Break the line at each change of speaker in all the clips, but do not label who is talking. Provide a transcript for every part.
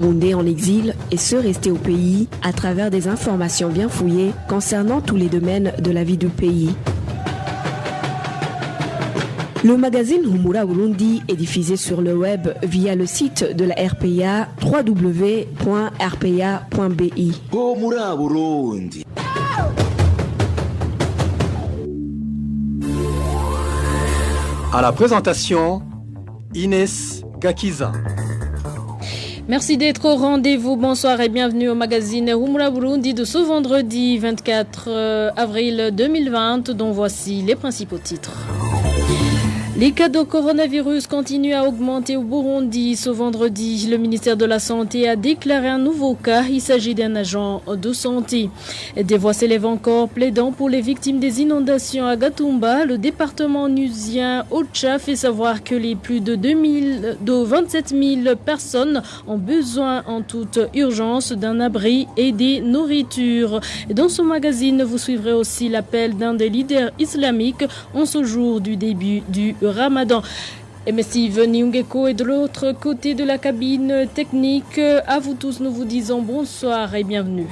Burundais en exil et ceux restés au pays à travers des informations bien fouillées concernant tous les domaines de la vie du pays. Le magazine Humura Burundi est diffusé sur le web via le site de la RPA www.rpa.bi.
Humura Burundi. À la présentation, Inès Gakiza.
Merci d'être au rendez-vous. Bonsoir et bienvenue au magazine Humura Burundi de ce vendredi 24 avril 2020, dont voici les principaux titres. Les cas de coronavirus continuent à augmenter au Burundi. Ce vendredi, le ministère de la Santé a déclaré un nouveau cas. Il s'agit d'un agent de santé. Des voix s'élèvent encore plaidant pour les victimes des inondations à Gatumba. Le département onusien Ocha fait savoir que les plus de 27 000 personnes ont besoin en toute urgence d'un abri et des nourritures. Dans ce magazine, vous suivrez aussi l'appel d'un des leaders islamiques en ce jour du début du Ramadan. Et Steve Nyungeko est de l'autre côté de la cabine technique. À vous tous, nous vous disons bonsoir et bienvenue.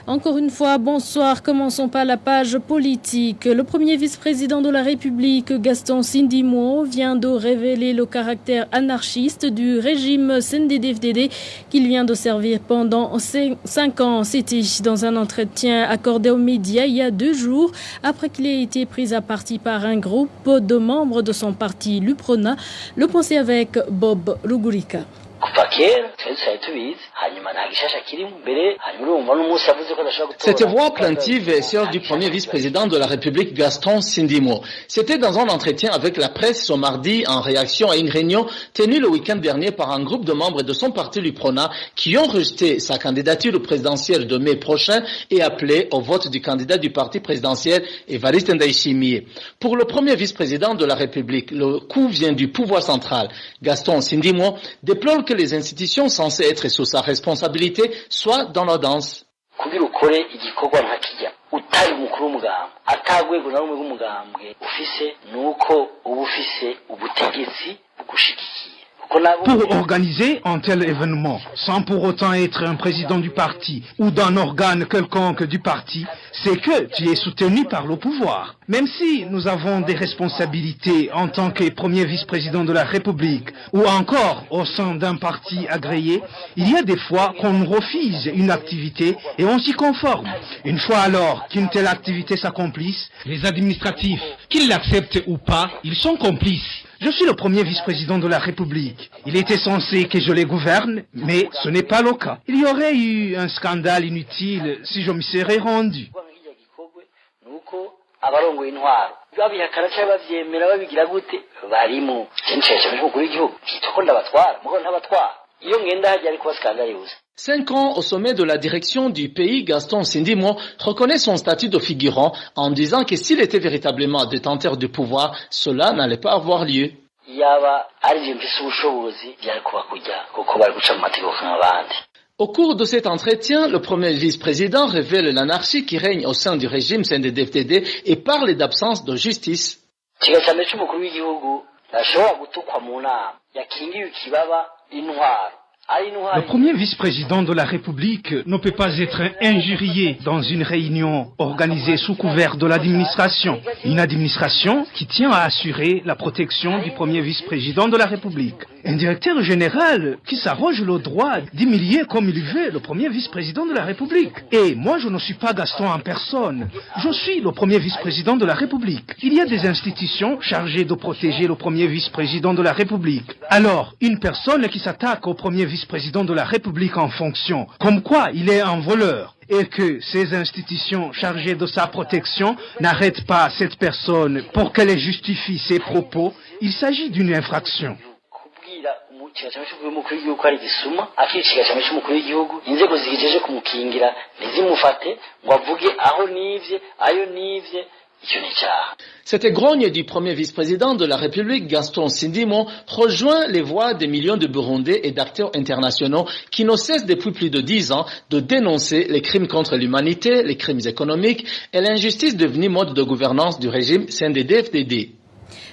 Encore une fois, bonsoir. Commençons par la page politique. Le premier vice-président de la République, Gaston Sindimo, vient de révéler le caractère anarchiste du régime CNDD-FDD qu'il vient de servir pendant 5 ans. C'était dans un entretien accordé aux médias il y a 2 jours, après qu'il ait été pris à partie par un groupe de membres de son parti, l'UPRONA. Le pensée avec Bob Rugurika.
Cette voix plaintive est celle du premier vice-président de la République, Gaston Sindimo. C'était dans un entretien avec la presse ce mardi en réaction à une réunion tenue le week-end dernier par un groupe de membres de son parti l'UPRONA qui ont rejeté sa candidature présidentielle de mai prochain et appelé au vote du candidat du parti présidentiel, Evariste Ndayishimiye. Pour le premier vice-président de la République, le coup vient du pouvoir central. Gaston Sindimo déplore que les institutions censées être sous sa responsabilité soient dans la danse.
Pour organiser un tel événement, sans pour autant être un président du parti ou d'un organe quelconque du parti, c'est que tu es soutenu par le pouvoir. Même si nous avons des responsabilités en tant que premier vice-président de la République ou encore au sein d'un parti agréé, il y a des fois qu'on nous refuse une activité et on s'y conforme. Une fois alors qu'une telle activité s'accomplisse, les administratifs, qu'ils l'acceptent ou pas, ils sont complices. Je suis le premier vice-président de la République. Il était censé que je les gouverne, mais ce n'est pas le cas. Il y aurait eu un scandale inutile si je m'y serais rendu.
Cinq ans au sommet de la direction du pays, Gaston Sindimo reconnaît son statut de figurant en disant que s'il était véritablement détenteur du pouvoir, cela n'allait pas avoir lieu. Au cours de cet entretien, le premier vice-président révèle l'anarchie qui règne au sein du régime CNDD-FDD et parle d'absence de justice.
Le premier vice-président de la République ne peut pas être injurié dans une réunion organisée sous couvert de l'administration. Une administration qui tient à assurer la protection du premier vice-président de la République. Un directeur général qui s'arroge le droit d'humilier comme il veut le premier vice-président de la République. Et moi, je ne suis pas Gaston en personne. Je suis le premier vice-président de la République. Il y a des institutions chargées de protéger le premier vice-président de la République. Alors, une personne qui s'attaque au premier vice-président de la République en fonction, comme quoi il est un voleur, et que ces institutions chargées de sa protection n'arrêtent pas cette personne pour qu'elle justifie ses propos, il s'agit d'une infraction.
Cette grogne du premier vice-président de la République, Gaston Sindimo, rejoint les voix des millions de Burundais et d'acteurs internationaux qui ne cessent depuis plus de 10 ans de dénoncer les crimes contre l'humanité, les crimes économiques et l'injustice devenue mode de gouvernance du régime CNDD-FDD.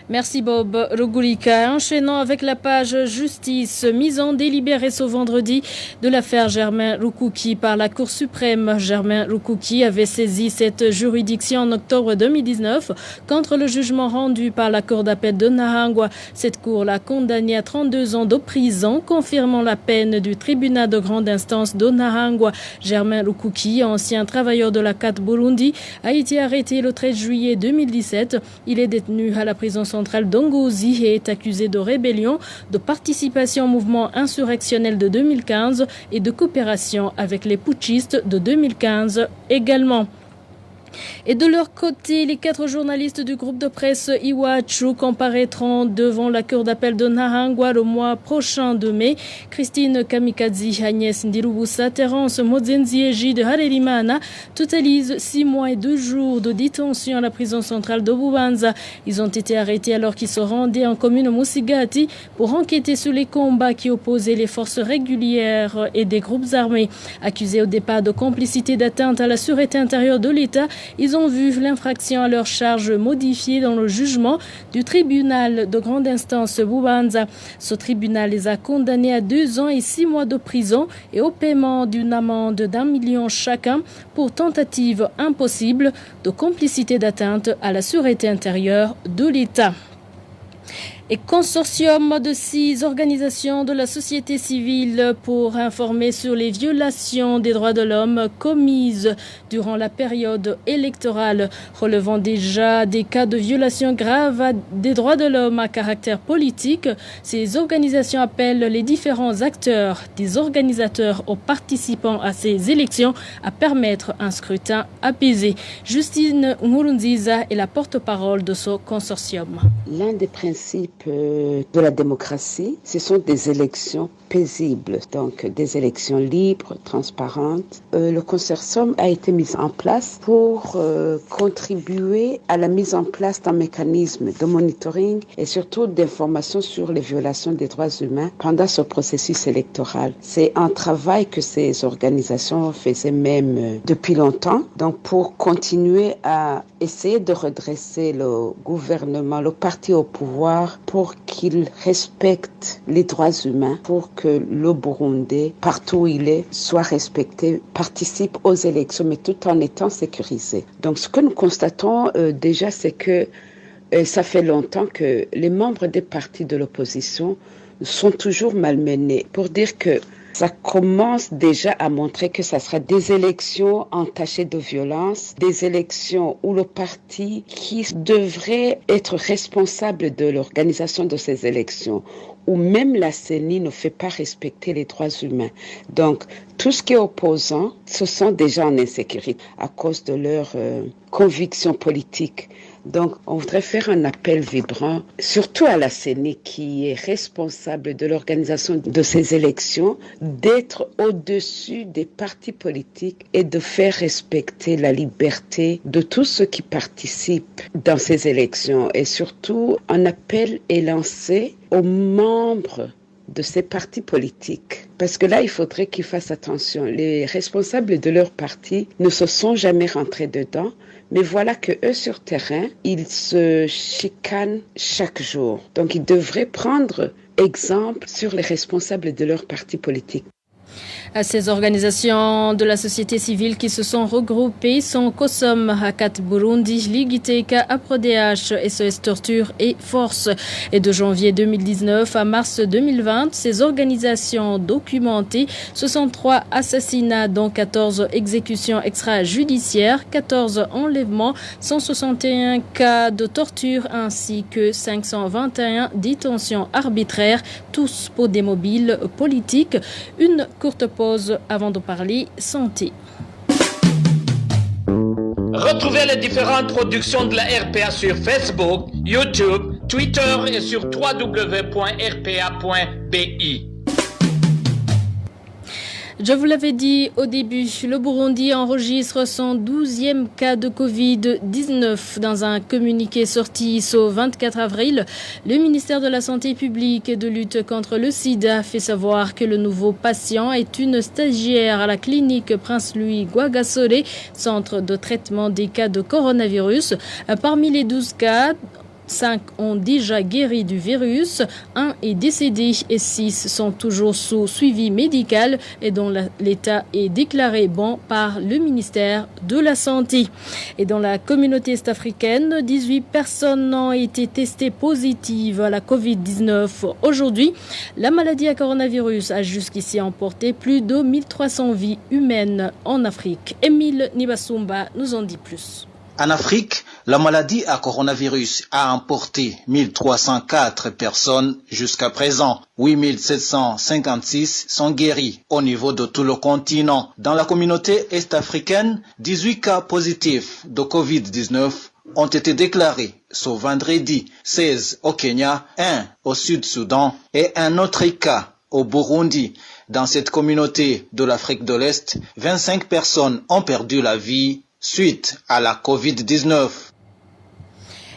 Merci Bob Rugurika. Enchaînant avec la page justice, mise en délibéré ce vendredi de l'affaire Germain Rukuki par la Cour suprême. Germain Rukuki avait saisi cette juridiction en octobre 2019 contre le jugement rendu par la Cour d'appel de Nahangwa. Cette cour l'a condamné à 32 ans de prison, confirmant la peine du tribunal de grande instance de Nahangwa. Germain Rukuki, ancien travailleur de la CAT Burundi, a été arrêté le 13 juillet 2017. Il est détenu à la prison centrale d'Ongozi et est accusé de rébellion, de participation au mouvement insurrectionnel de 2015 et de coopération avec les putschistes de 2015 également. Et de leur côté, les 4 journalistes du groupe de presse Iwachu comparaîtront devant la cour d'appel de Nahangwa le mois prochain de mai. Christine Kamikaze, Agnès Ndirubusa, Terence Mozenzi et Gide Harerimana totalisent 6 mois et 2 jours de détention à la prison centrale de Bubanza. Ils ont été arrêtés alors qu'ils se rendaient en commune Musigati pour enquêter sur les combats qui opposaient les forces régulières et des groupes armés. Accusés au départ de complicité d'atteinte à la sûreté intérieure de l'État, ils ont vu l'infraction à leur charge modifiée dans le jugement du tribunal de grande instance Bubanza. Ce tribunal les a condamnés à 2 ans et 6 mois de prison et au paiement d'une amende d'1 million chacun pour tentative impossible de complicité d'atteinte à la sûreté intérieure de l'État. Et consortium de 6 organisations de la société civile pour informer sur les violations des droits de l'homme commises durant la période électorale, relevant déjà des cas de violation grave des droits de l'homme à caractère politique. Ces organisations appellent les différents acteurs, des organisateurs aux participants à ces élections à permettre un scrutin apaisé. Justine Nkurunziza est la porte-parole de ce consortium.
L'un des principes de la démocratie, ce sont des élections paisibles, donc des élections libres, transparentes. Le consortium a été mis en place pour contribuer à la mise en place d'un mécanisme de monitoring et surtout d'information sur les violations des droits humains pendant ce processus électoral. C'est un travail que ces organisations faisaient même depuis longtemps, donc pour continuer à essayer de redresser le gouvernement, le parti au pouvoir, pour qu'il respecte les droits humains, pour que le Burundi, partout où il est, soit respecté, participe aux élections, mais tout en étant sécurisé. Donc ce que nous constatons déjà, c'est que ça fait longtemps que les membres des partis de l'opposition sont toujours malmenés. Pour dire que ça commence déjà à montrer que ça sera des élections entachées de violence, des élections où le parti qui devrait être responsable de l'organisation de ces élections, où même la CENI ne fait pas respecter les droits humains. Donc, tout ce qui est opposant, ce sont déjà en insécurité à cause de leurs convictions politiques. Donc, on voudrait faire un appel vibrant, surtout à la CENI qui est responsable de l'organisation de ces élections, d'être au-dessus des partis politiques et de faire respecter la liberté de tous ceux qui participent dans ces élections. Et surtout, un appel est lancé aux membres de ces partis politiques. Parce que là, il faudrait qu'ils fassent attention. Les responsables de leur parti ne se sont jamais rentrés dedans, mais voilà que eux sur terrain, ils se chicanent chaque jour. Donc, ils devraient prendre exemple sur les responsables de leur parti politique.
Ces organisations de la société civile qui se sont regroupées sont COSOM, ACAT Burundi, Ligue Iteka, APRODH, SOS Torture et Force. Et de janvier 2019 à mars 2020, ces organisations ont documenté 63 assassinats, dont 14 exécutions extrajudiciaires, 14 enlèvements, 161 cas de torture ainsi que 521 détentions arbitraires, tous pour des mobiles politiques. Une courte pause avant de parler santé.
Retrouvez les différentes productions de la RPA sur Facebook, YouTube, Twitter et sur www.rpa.bi.
Je vous l'avais dit au début, le Burundi enregistre son 12e cas de Covid-19. Dans un communiqué sorti ce 24 avril, le ministère de la Santé publique et de lutte contre le sida fait savoir que le nouveau patient est une stagiaire à la clinique Prince Louis Rwagasore, centre de traitement des cas de coronavirus. Parmi les 12 cas, 5 ont déjà guéri du virus, 1 est décédé et 6 sont toujours sous suivi médical et dont l'état est déclaré bon par le ministère de la Santé. Et dans la communauté est-africaine, 18 personnes ont été testées positives à la Covid-19. Aujourd'hui, la maladie à coronavirus a jusqu'ici emporté plus de 1300 vies humaines en Afrique. Émile Nibasumba nous en dit plus.
En Afrique, la maladie à coronavirus a emporté 1304 personnes jusqu'à présent. 8756 sont guéris au niveau de tout le continent. Dans la communauté est-africaine, 18 cas positifs de Covid-19 ont été déclarés ce vendredi, 16 au Kenya, 1 au Sud-Soudan et un autre cas au Burundi. Dans cette communauté de l'Afrique de l'Est, 25 personnes ont perdu la vie suite à la Covid-19.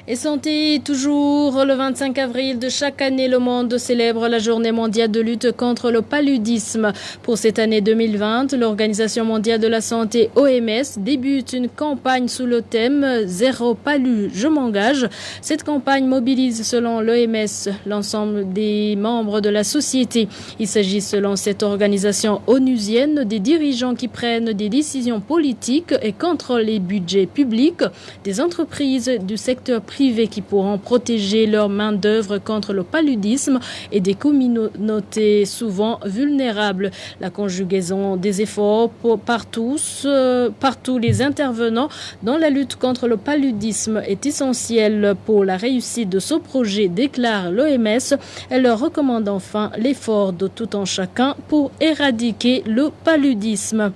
Et santé, toujours le 25 avril de chaque année, le monde célèbre la journée mondiale de lutte contre le paludisme. Pour cette année 2020, l'Organisation mondiale de la santé OMS débute une campagne sous le thème « Zéro palu, je m'engage ». Cette campagne mobilise selon l'OMS l'ensemble des membres de la société. Il s'agit selon cette organisation onusienne des dirigeants qui prennent des décisions politiques et contrôlent les budgets publics, des entreprises du secteur privé qui pourront protéger leur main-d'œuvre contre le paludisme et des communautés souvent vulnérables. La conjugaison des efforts par tous les intervenants dans la lutte contre le paludisme est essentielle pour la réussite de ce projet, déclare l'OMS. Elle leur recommande enfin l'effort de tout un chacun pour éradiquer le paludisme.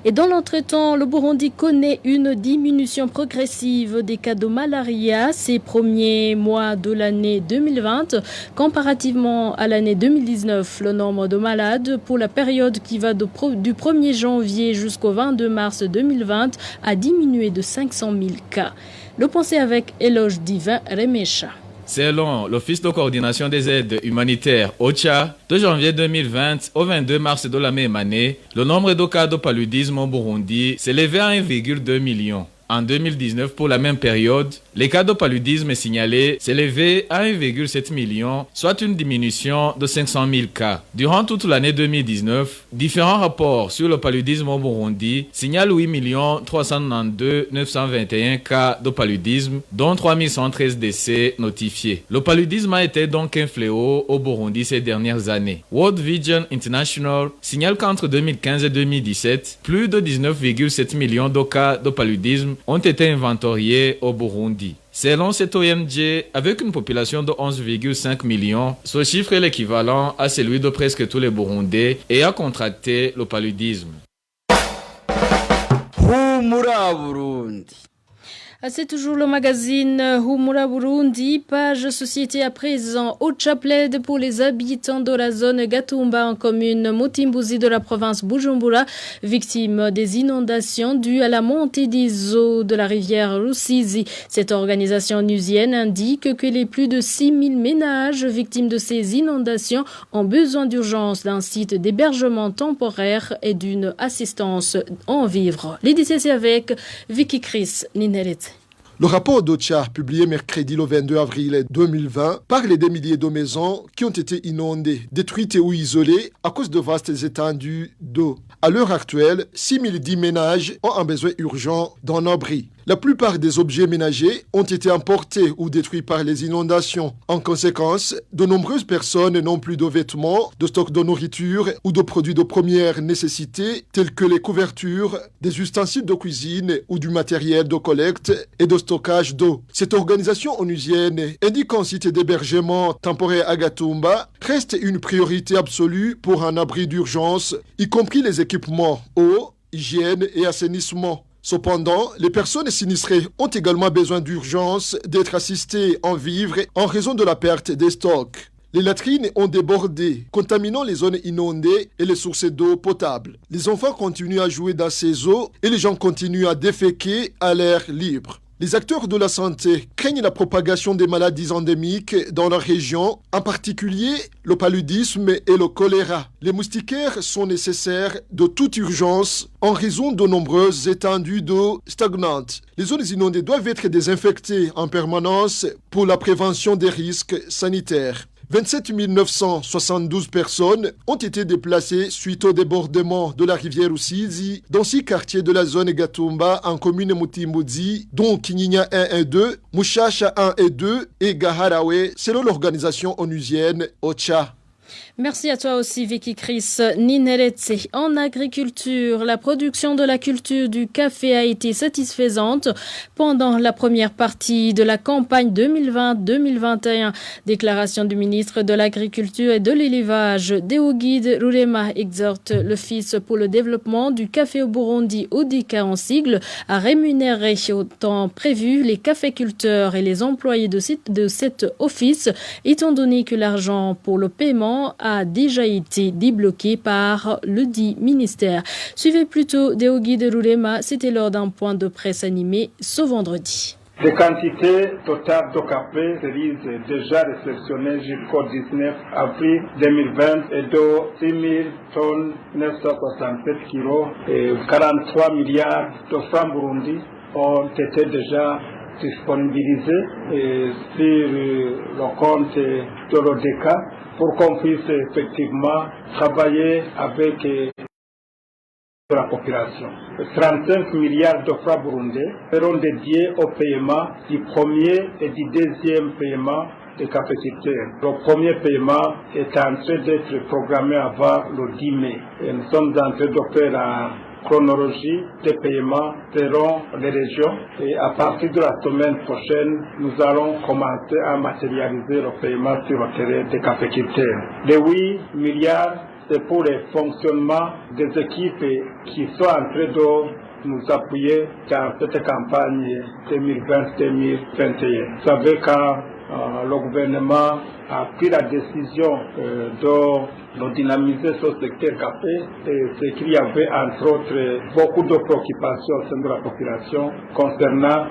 Et dans l'entretemps, le Burundi connaît une diminution progressive des cas de malaria ces premiers mois de l'année 2020. Comparativement à l'année 2019, le nombre de malades pour la période qui va du 1er janvier jusqu'au 22 mars 2020 a diminué de 500 000 cas. Le pensée avec Éloge Divin Remesha.
Selon l'Office de coordination des aides humanitaires OCHA, de janvier 2020 au 22 mars de la même année, le nombre de cas de paludisme au Burundi s'élevait à 1,2 million. En 2019, pour la même période, les cas de paludisme signalés s'élevaient à 1,7 million, soit une diminution de 500 000 cas. Durant toute l'année 2019, différents rapports sur le paludisme au Burundi signalent 8 392 921 cas de paludisme, dont 3 113 décès notifiés. Le paludisme a été donc un fléau au Burundi ces dernières années. World Vision International signale qu'entre 2015 et 2017, plus de 19,7 millions de cas de paludisme ont été inventoriés au Burundi. Selon cette ONG, avec une population de 11,5 millions, ce chiffre est l'équivalent à celui de presque tous les Burundais ayant contracté le paludisme.
C'est toujours le magazine Humura Burundi, page société à présent. OCHA plaide pour les habitants de la zone Gatumba en commune Mutimbuzi de la province Bujumbura, victimes des inondations dues à la montée des eaux de la rivière Rusizi. Cette organisation onusienne indique que les plus de 6 000 ménages victimes de ces inondations ont besoin d'urgence d'un site d'hébergement temporaire et d'une assistance en vivres. Les décès avec Vicky Chris Nineret.
Le rapport d'OCHA, publié mercredi le 22 avril 2020, parle des milliers de maisons qui ont été inondées, détruites ou isolées à cause de vastes étendues d'eau. À l'heure actuelle, 6010 ménages ont un besoin urgent d'un abri. La plupart des objets ménagers ont été emportés ou détruits par les inondations. En conséquence, de nombreuses personnes n'ont plus de vêtements, de stocks de nourriture ou de produits de première nécessité tels que les couvertures, des ustensiles de cuisine ou du matériel de collecte et de stockage d'eau. Cette organisation onusienne indique qu'un site d'hébergement temporaire à Gatumba reste une priorité absolue pour un abri d'urgence, y compris les équipements eau, hygiène et assainissement. Cependant, les personnes sinistrées ont également besoin d'urgence d'être assistées en vivres en raison de la perte des stocks. Les latrines ont débordé, contaminant les zones inondées et les sources d'eau potable. Les enfants continuent à jouer dans ces eaux et les gens continuent à déféquer à l'air libre. Les acteurs de la santé craignent la propagation des maladies endémiques dans leur région, en particulier le paludisme et le choléra. Les moustiquaires sont nécessaires de toute urgence en raison de nombreuses étendues d'eau stagnantes. Les zones inondées doivent être désinfectées en permanence pour la prévention des risques sanitaires. 27 972 personnes ont été déplacées suite au débordement de la rivière Rusizi dans 6 quartiers de la zone Gatumba en commune Mutimbuzi, dont Kinyinya 1 et 2, Mushasha 1 et 2 et Gaharawe, selon l'organisation onusienne OCHA.
Merci à toi aussi, Vicky Chris Nineretse. En agriculture, la production de la culture du café a été satisfaisante pendant la première partie de la campagne 2020-2021. Déclaration du ministre de l'Agriculture et de l'Élevage, Deogide Rurema, exhorte l'Office pour le développement du café au Burundi, ODICA en sigle, à rémunérer au temps prévu les caféculteurs et les employés de cet office, étant donné que l'argent pour le paiement a déjà été débloqué par le dit ministère. Suivez plutôt Deogide Rurema, c'était lors d'un point de presse animé ce vendredi.
Les quantités totales de café seront déjà réceptionnées jusqu'au 19 avril 2020 et de 6 tonnes 967 kilos et 43 milliards de francs Burundi ont été déjà disponibilisés sur le compte de l'ODECA pour qu'on puisse effectivement travailler avec la population. 35 milliards de francs burundais seront dédiés au paiement du premier et du deuxième paiement des caféculteurs. Le premier paiement est en train d'être programmé avant le 10 mai. Et nous sommes en train de faire la chronologie des paiements selon les régions et à partir de la semaine prochaine, nous allons commencer à matérialiser le paiement sur le terrain des caféculteurs. Les 8 milliards, c'est pour le fonctionnement des équipes qui sont en train de nous appuyer dans cette campagne 2020-2021. Vous savez, quand le gouvernement a pris la décision de dynamiser ce secteur café, c'est qu'il y avait entre autres beaucoup de préoccupations au sein de la population concernant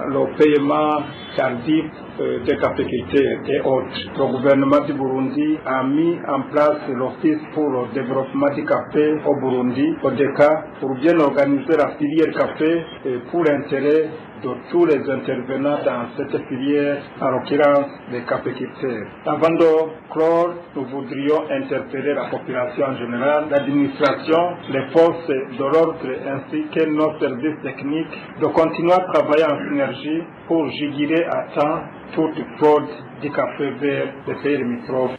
le paiement tardif des caféculteurs et autres. Le gouvernement du Burundi a mis en place l'Office pour le développement du café au Burundi, ODECA, pour bien organiser la filière café pour l'intérêt de tous les intervenants dans cette filière, en l'occurrence les caféculteurs. Avant de clore, nous voudrions interpeller la population en général, l'administration, les forces de l'ordre ainsi que nos services techniques de continuer à travailler en synergie pour juguler à temps toute fraude du café vers les pays limitrophes.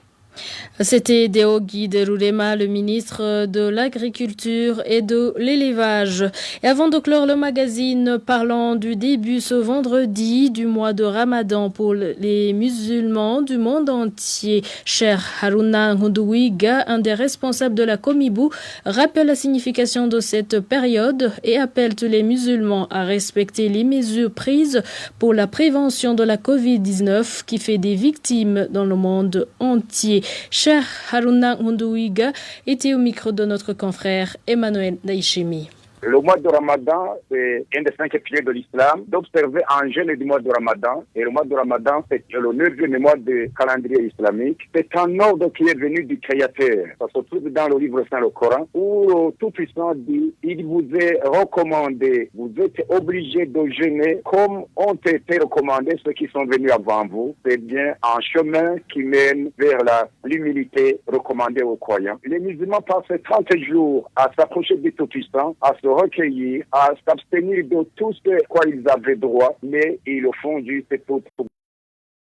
C'était Deogide Rurema, le ministre de l'Agriculture et de l'Élevage. Et avant de clore le magazine, parlant du début ce vendredi du mois de Ramadan pour les musulmans du monde entier. Cher Haruna Ndouiga, un des responsables de la Komibu, rappelle la signification de cette période et appelle tous les musulmans à respecter les mesures prises pour la prévention de la Covid-19 qui fait des victimes dans le monde entier. Cher Haruna Ndouiga était au micro de notre confrère Emmanuel Daïchemi.
Le mois de Ramadan, c'est un des 5 piliers de l'islam, d'observer un jeûne du mois de Ramadan. Et le mois de Ramadan, c'est le 9e mois du calendrier islamique. C'est un ordre qui est venu du Créateur. Ça se trouve dans le livre saint, le Coran, où le Tout-Puissant dit, il vous est recommandé, vous êtes obligés de jeûner comme ont été recommandés ceux qui sont venus avant vous. C'est bien un chemin qui mène vers l'humilité recommandée aux croyants. Les musulmans passent 30 jours à s'approcher du Tout-Puissant, à se recueillir, à s'abstenir de tout ce quoi ils avaient droit, mais ils le font juste pour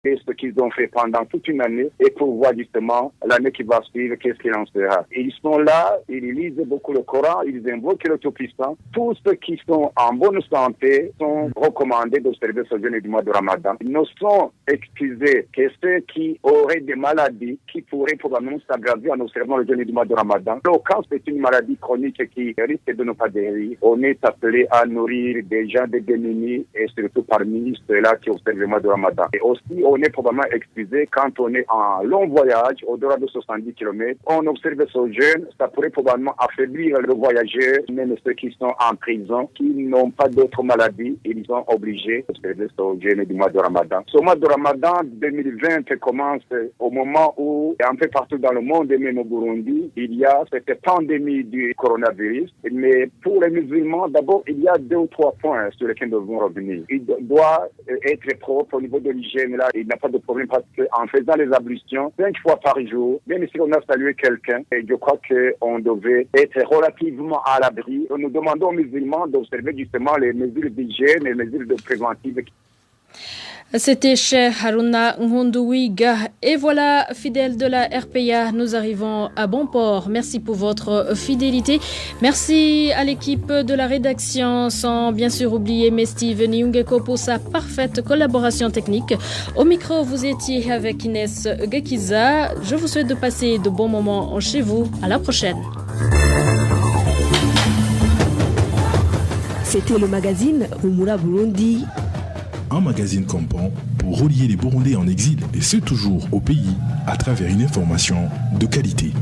ce qu'ils ont fait pendant toute une année et pour voir justement l'année qui va suivre, qu'est-ce qu'il en sera. Et ils sont là, ils lisent beaucoup le Coran, ils invoquent le Tout-Puissant. Tous ceux qui sont en bonne santé sont recommandés d'observer ce jeûne du mois de Ramadan. Ils ne sont excusés que ceux qui auraient des maladies qui pourraient probablement s'aggraver en observant le jeûne du mois de Ramadan. Donc, quand c'est une maladie chronique qui risque de ne pas guérir, on est appelé à nourrir des gens démunis et surtout parmi ceux-là qui observent le mois de Ramadan. Et aussi, on est probablement excusé quand on est en long voyage, au-delà de 70 km. On observe ce jeûne, ça pourrait probablement affaiblir le voyageur, même ceux qui sont en prison, qui n'ont pas d'autres maladies, ils sont obligés d'observer ce jeûne du mois de Ramadan. Ce mois de Ramadan 2020 commence au moment où, un peu partout dans le monde, et même au Burundi, il y a cette pandémie du coronavirus. Mais pour les musulmans, d'abord, il y a 2 ou 3 points sur lesquels nous devons revenir. Il doit être propre au niveau de l'hygiène. Là, il n'a pas de problème parce qu'en faisant les ablutions 5 fois par jour, même si on a salué quelqu'un, je crois qu'on devait être relativement à l'abri. Nous demandons aux musulmans d'observer justement les mesures d'hygiène et les mesures de préventive.
C'était Cheikh Haruna Ngondouiga. Et voilà, fidèles de la RPA, nous arrivons à bon port. Merci pour votre fidélité. Merci à l'équipe de la rédaction, sans bien sûr oublier Steve Nyungeko pour sa parfaite collaboration technique. Au micro, vous étiez avec Inès Gakiza. Je vous souhaite de passer de bons moments chez vous. À la prochaine.
C'était le magazine Humura Burundi.
Un magazine comprend pour relier les Burundais en exil et ceux toujours au pays à travers une information de qualité.